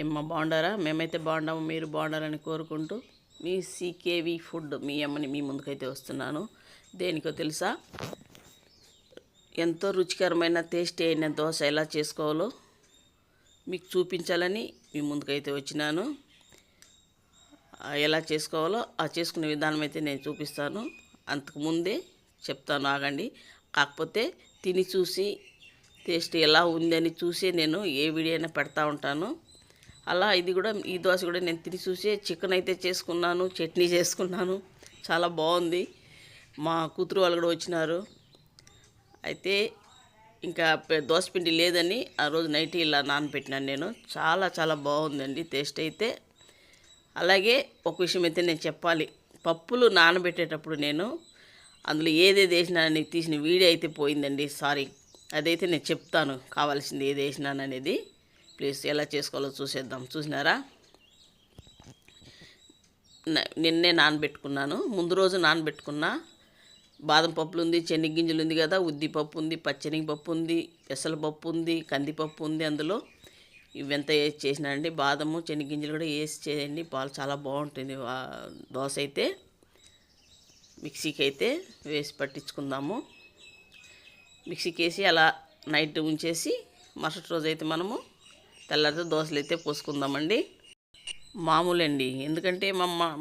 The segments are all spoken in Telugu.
ఏమ్మా బాగుండారా? మేమైతే బాగున్నాము, మీరు బాగుండాలని కోరుకుంటూ మీ సీకేవి ఫుడ్ మీ అమ్మని మీ ముందుకైతే వస్తున్నాను. దేనికో తెలుసా? ఎంతో రుచికరమైన టేస్టీ అయిన దోశ ఎలా చేసుకోవాలో మీకు చూపించాలని మీ ముందుకైతే వచ్చినాను. ఎలా చేసుకోవాలో ఆ చేసుకునే విధానం అయితే నేను చూపిస్తాను. అంతకుముందే చెప్తాను, ఆగండి. కాకపోతే తిని చూసి టేస్ట్ ఎలా ఉందని చూసి నేను ఏ వీడియో అయినా పెడతా ఉంటాను. అలా ఇది కూడా, ఈ దోశ కూడా నేను తిని చూసి చికెన్ అయితే చేసుకున్నాను, చట్నీ చేసుకున్నాను. చాలా బాగుంది. మా కూతురు వాళ్ళు కూడా వచ్చినారు. అయితే ఇంకా దోశ పిండి లేదని ఆ రోజు నైట్ ఇలా నానబెట్టినాను నేను. చాలా చాలా బాగుందండి టేస్ట్ అయితే. అలాగే ఒక విషయం అయితే నేను చెప్పాలి. పప్పులు నానబెట్టేటప్పుడు నేను అందులో ఏదేది వేసినానని తీసిన వీడియో అయితే పోయిందండి, సారీ. అదైతే నేను చెప్తాను, కావాల్సింది ఏది వేసినాననేది. ప్లీజ్ ఎలా చేసుకోవాలో చూసేద్దాం. చూసినారా? నిన్నే నానబెట్టుకున్నాను, ముందు రోజు నానబెట్టుకున్నా. బాదం పప్పులు ఉంది, శనగగింజలు ఉంది కదా, ఉద్దిపప్పు ఉంది, పచ్చెనగపప్పు ఉంది, పెసరపప్పు ఉంది, కందిపప్పు ఉంది. అందులో ఇవంతా వేసి చేసినానండి. బాదము శనగగింజలు కూడా వేసి చేయండి, పాలు చాలా బాగుంటుంది. దోశ అయితే మిక్సీకి అయితే వేసి పట్టించుకుందాము. మిక్సీకి వేసి అలా నైట్ ఉంచేసి మరుసటి రోజు అయితే మనము తెల్లారితో దోశలు అయితే పోసుకుందామండి. మామూలండి, ఎందుకంటే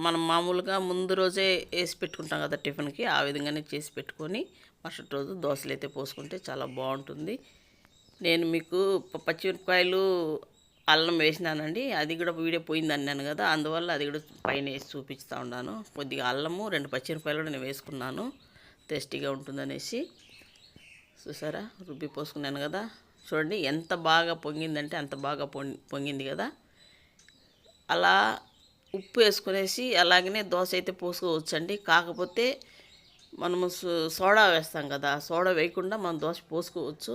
మనం మామూలుగా ముందు రోజే వేసి పెట్టుకుంటాం కదా టిఫిన్కి, ఆ విధంగానే చేసి పెట్టుకొని మరుసటి రోజు దోశలు అయితే పోసుకుంటే చాలా బాగుంటుంది. నేను మీకు పచ్చిమిరపకాయలు అల్లం వేసినానండి, అది కూడా వీడియో పోయింది అన్నాను కదా, అందువల్ల అది కూడా పైన వేసి చూపిస్తూ ఉన్నాను. కొద్దిగా అల్లము, 2 పచ్చిమిరపకాయలు కూడా నేను వేసుకున్నాను, టేస్టీగా ఉంటుందనేసి. చూసారా? రుబ్బి పోసుకున్నాను కదా. చూడండి ఎంత బాగా పొంగిందంటే అంత బాగా పొంగింది కదా. అలా ఉప్పు వేసుకునేసి అలాగనే దోశ అయితే పోసుకోవచ్చండి. కాకపోతే మనము సోడా వేస్తాం కదా, సోడా వేయకుండా మనం దోశ పోసుకోవచ్చు.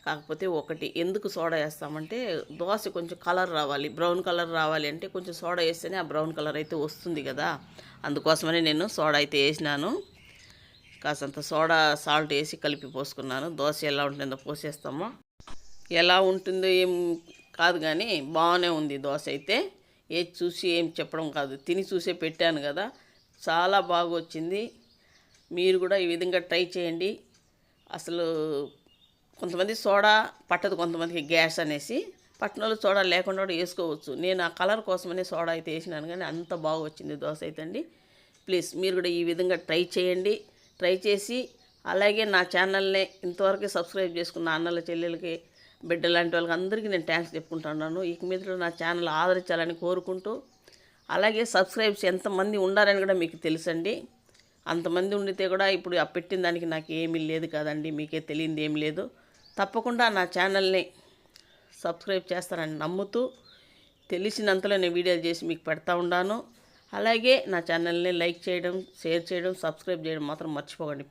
కాకపోతే ఒకటి, ఎందుకు సోడా వేస్తామంటే దోశ కొంచెం కలర్ రావాలి, బ్రౌన్ కలర్ రావాలి అంటే కొంచెం సోడా వేస్తేనే ఆ బ్రౌన్ కలర్ అయితే వస్తుంది కదా. అందుకోసమని నేను సోడా అయితే వేసినాను. కాసంత సోడా సాల్ట్ వేసి కలిపి పోసుకున్నాను. దోశ ఎలా ఉంటుందో పోసేస్తామో, ఎలా ఉంటుందో ఏం కాదు కానీ బాగానే ఉంది దోశ అయితే. ఏది చూసి ఏం చెప్పడం కాదు, తిని చూసే పెట్టాను కదా, చాలా బాగా వచ్చింది. మీరు కూడా ఈ విధంగా ట్రై చేయండి. అసలు కొంతమంది సోడా పట్టదు, కొంతమందికి గ్యాస్ అనేసి, పట్టణంలో సోడా లేకుండా కూడా వేసుకోవచ్చు. నేను ఆ కలర్ కోసమనే సోడా అయితే వేసినాను, కానీ అంత బాగా వచ్చింది దోశ అయితే అండి. ప్లీజ్ మీరు కూడా ఈ విధంగా ట్రై చేయండి. ట్రై చేసి అలాగే నా ఛానల్ని ఇంతవరకు సబ్స్క్రైబ్ చేసుకున్న అన్నల చెల్లెలకి బిడ్డ లాంటి వాళ్ళకి అందరికీ నేను థ్యాంక్స్ చెప్పుకుంటున్నాను. ఇక మీద నా ఛానల్ ఆదరించాలని కోరుకుంటూ, అలాగే సబ్స్క్రైబ్స్ ఎంతమంది ఉండాలని కూడా మీకు తెలుసండి. అంతమంది ఉండితే కూడా ఇప్పుడు ఆ పెట్టిన దానికి నాకు ఏమీ లేదు కదండి, మీకే తెలియంది ఏం లేదు. తప్పకుండా నా ఛానల్ని సబ్స్క్రైబ్ చేస్తానని నమ్ముతూ, తెలిసినంతలో నేను వీడియోలు చేసి మీకు పెడతా ఉన్నాను. అలాగే నా ఛానల్ని లైక్ చేయడం, షేర్ చేయడం, సబ్స్క్రైబ్ చేయడం మాత్రం మర్చిపోకండి.